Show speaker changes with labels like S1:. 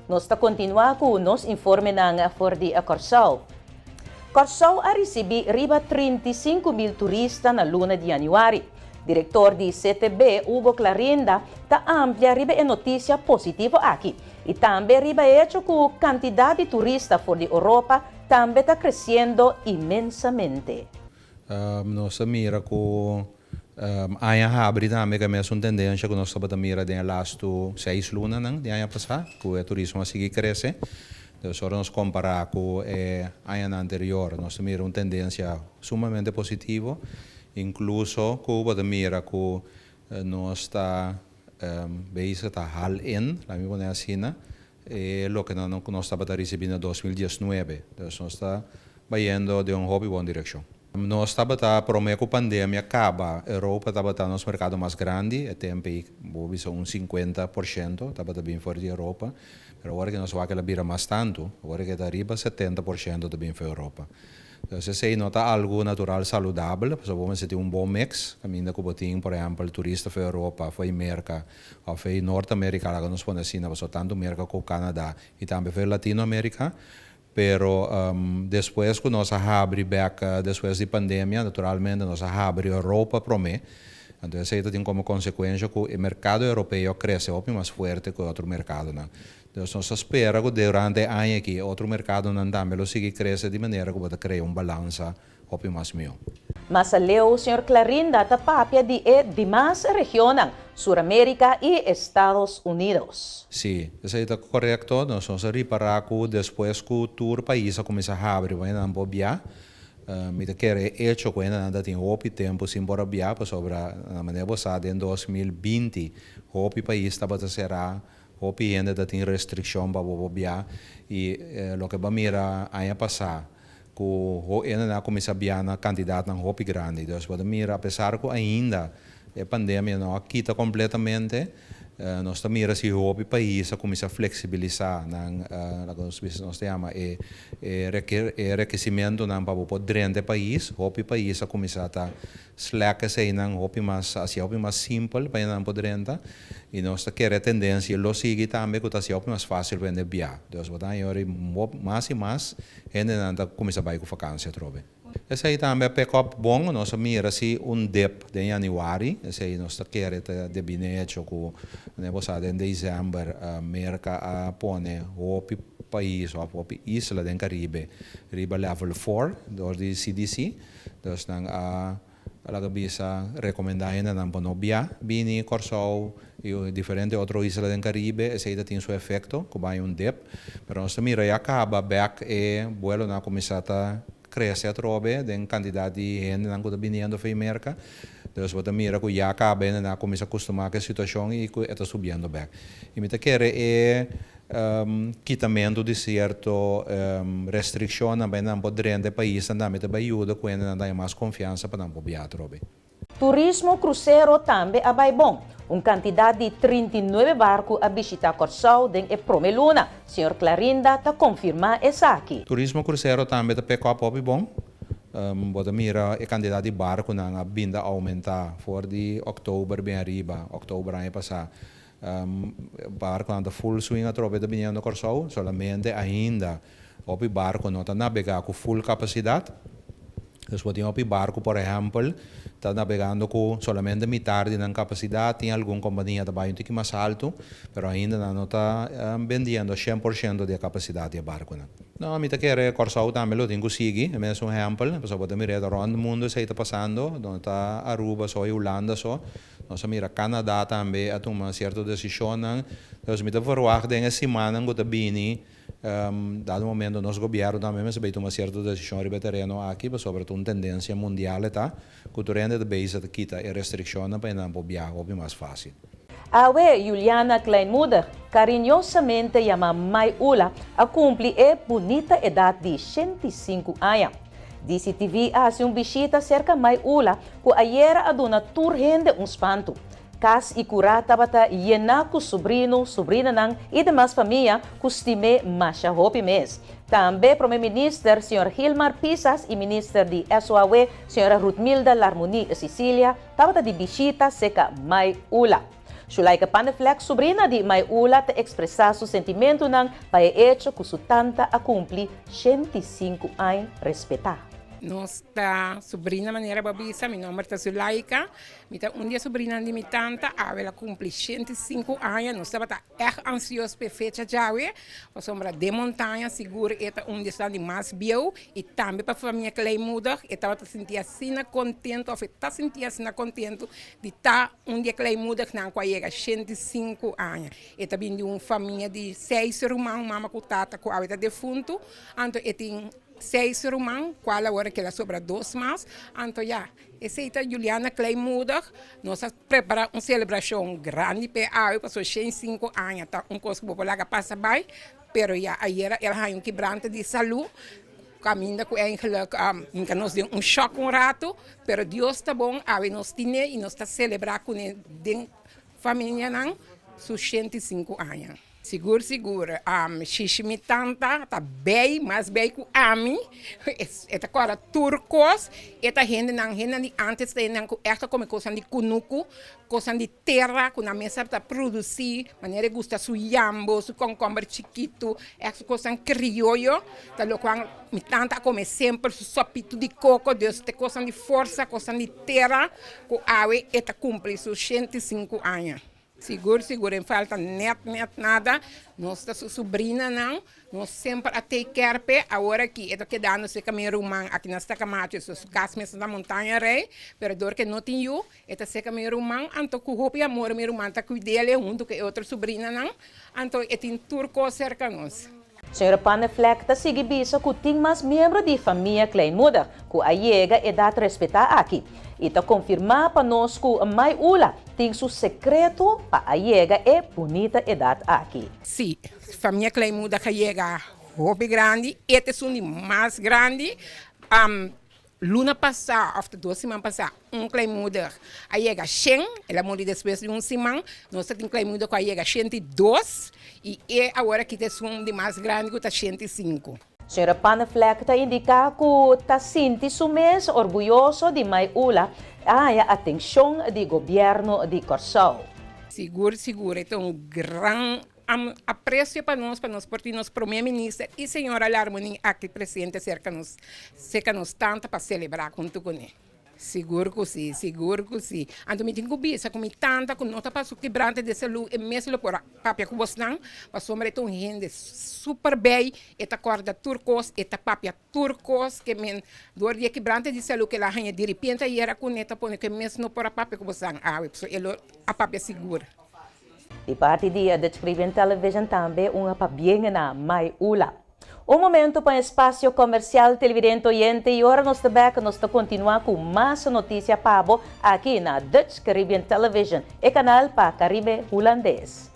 S1: nós está continuar com o nosso informe na Fordi a Corsal. Corsal a receber riba 35 mil turistas na luna de januário. Diretor de CTB, Hugo Clarinda, está amplia riba a notícia positiva aqui. E também riba hecho que a quantidade de turistas fora de Europa também está crescendo imensamente.
S2: Nós mira com a abre também que é uma tendência que nós estamos mira de last 6 lunas de ano passado, que o turismo a seguir cresce. Então, se nós comparar com o ano anterior, nós mira uma tendência sumamente positiva. Incluso Cuba de mira que nós está bezig a hal-in, la mi pone así, lo que nós estamos recebendo em 2019. Então, nós está vayendo de uma hobby boa direção. Nós estamos prometindo que a pandemia acaba, a Europa está no mercado mais grande, é tempo um 50%, estava bem fora da Europa, mas agora que nós vamos que vira mais tanto, agora que está arriba 70% também fora da Europa. Então, se nota algo natural saudável, porque vamos ter bom mix, caminho que botem, por exemplo, turista para a Europa, para a América, ou para a Norte-América, lá que nós podemos assim, tanto América como Canadá, e também para a Latinoamérica. Pero depois que nós abrimos back, depois da pandemia, naturalmente nós abrimos a Europa para mim. Então, isso tem como consequência que o mercado europeu cresce mais forte que o outro mercado. Não? Então, nós esperamos que durante o ano aqui, outro mercado também siga crescer de maneira que pode criar uma balança mais melhor.
S1: Mas leu o Sr. Clarinda está papia de demais regiões, Suramérica e Estados Unidos.
S2: Sim, isso é correto. Nós vamos reparar que depois que o tour país começa a abrir, vai não bobear. Me quer hecho que ainda tem outro tempo sem bobear, sobre a maneira passada em 2020, o país estava a será, o ainda tem restrição para bobear e o que vamos mirar ano passado, que o ainda começa a biar na candidato na hopi grande, então vamos mirar apesar que ainda a pandemia não quita completamente. Nós estamos mirando se o país começa a flexibilizar, nós chama requerimento para o poder do país, o país começa a slack se não o mais simples para não poder e nós queremos a tendência lo sigue também que está mais fácil para enviar. Então, mais e mais gente começa a ir com vacância trobe. Esse aí também é pick-up bom, nós miramos dip de januário, esse aí nós queremos de binecho que em dezembro a América a pone o país ou o isla do Caribe, riba level 4 do CDC, então a bisa recomendar ainda não ponobia, bini, Corsal e diferentes outras islas do Caribe, esse aí tem seu efeito, que vai dip, mas nós miramos e acaba back e vuelo na começar a cresce a trobe den quantidade de gente que está vindo para a América. Então, você mira que já acaba na começa a acostumar com a situação e que está subindo back. E me quer quitamento de certo restrição também não poder do país também te ajuda com ainda dar mais confiança para não bobear trobe.
S1: Turismo cruzeiro também é bom. Quantidade de 39 barcos a visitar Corsal em prome luna. Sr. Clarinda está confirmando isso aqui.
S2: Turismo cruzeiro também está pick up bom. Bota mira a quantidade de barcos na vinda aumentar for de outubro bem arriba, outubro ano passado. Barco anda full swing a trobe da vinda Corsal, solamente ainda o barco não está navegar com full capacidade. Então, tem um barco, por exemplo, está navegando com somente metade da capacidade, tem alguma companhia também um pouco mais alto, mas ainda não está vendendo 100% da capacidade do barco. Não, me quer Corsal também lo tenho seguir, é mesmo um exemplo, porque pode mirar around o mundo se está passando, onde está Aruba só e Holanda só, nós mira Canadá também a tomar certa decisão, então me verwacht em semana que está bem. Dado momento nós governo também mas uma certa decisão sobre terreno aqui sobre uma tendência mundial tá que o terreno de base de quita a restrição para não viajar é mais fácil.
S1: Awe Juliana Kleinmuder carinhosamente chama Mai Ula a cumprir a bonita idade de 105 anos. DCTV hace visita cerca Mai Ula que ayer aduna turhende espanto. Kas e curata bata yena ku sobrina nang e demais família costime masha hopi mes. Também Primeiro-Ministro Sr. Hilmar Pisas e Ministro de SOAW Sra. Ruthmilda Larmoni Sicília tabata de visita seca Mai Ula. Sulaika Paneflex, sobrina di May Ula, te expressar su sentimento ng pae-hecho que su tanta a cumpli 105 anos respetar.
S3: Nossa sobrinha maneira babisa, meu nome é Zulaika. Um dia sobrinha de minha tanta, ela cumpre 105 anos. Nós estamos echt ansiosos para festa já, para sombra de montanha, seguro, é um dia de mais bio e também para a família Kleinmoeder. Eu estava sentir assim contento, ou está sentir assim contento de estar um dia Kleinmoeder não chega 105 anos. Eu também de uma família de 6 irmãos, mama com tata, com a defunto, então eu tenho 6 irmãos, qual agora que ela sobra 2 mais. Então, essa é Juliana Kleinmoeder. Nós preparamos uma celebração grande para ela, passou 105 anos, tá coisa que popular que passa bem, pero ayer ela tem quebrante de saúde. Caminha com eigenlijk, nós deu choque rato, pero Deus está bom, nós temos e nós está celebrando com a família, seus 105 anos. Seguro. Xixi tanta, tá bem, mais bem que a mim. Esta agora turcos, esta gente não de antes de não esta como coisa de cunuco, coisa de terra, com a mesa para produzir, maneira gusta su jambo, su concombre chiquito, esta coisa criollo, tá lo qual me tanta come sempre su sopito de coco, esta coisa de força, coisa de terra, com ave esta cumpre seus 105 anos. Seguro, não falta net nada. Nossa sobrinha não, nós sempre a take care pe. Agora que é que dá no seu caminho romano aqui na Stacamato, os casmes da montanha rei, pero dor que não tem eu, é que caminho romano, então com roupa e amor meu romano tá cuidando ele junto que outra sobrinha não, então é tem turco cerca nós.
S1: Senhora Paneflex, ta sige bisa que tem mais membros de família Kleinmoeder, que a chega e dá respeitar aqui. E ta confirmar para nós que a May Ula tem seu secreto para a chega e bonita idade aqui.
S3: Sim, família Kleinmoeder que chega hobby grande, este é o mais grande. Luna passada, ou 2 semanas passadas, Kleinmoeder, a chega 100, ela morreu depois de 1 semana, nós temos Kleinmoeder que chega 102, e agora que tem de mais grande que está 105.
S1: Senhora Paneflex está indica que está sentindo mês orgulhoso de May Ula a atenção do governo de Corsão.
S3: Seguro, é um grande apreço para nós porque nosso primeiro-ministro e senhora Larmoni aqui presente cerca nos tanto para celebrar junto com ele. Seguro que sim. Então, me tenho que com tanta com nota para quebrante de saúde e mesmo por papia que você não, para sombra tão gente super bem, esta corda turcos, esta papia turcos que men dor dia quebrante de saúde que lá hanha de repente e era com neta põe que mesmo por papia que você não, a papia segura.
S1: De parte de descrever televisão também uma pabienga na May Ula. Momento para o espaço comercial televidente oyente e agora nós continuar com mais notícias para aqui na Dutch Caribbean Television, e canal para Caribe Holandês.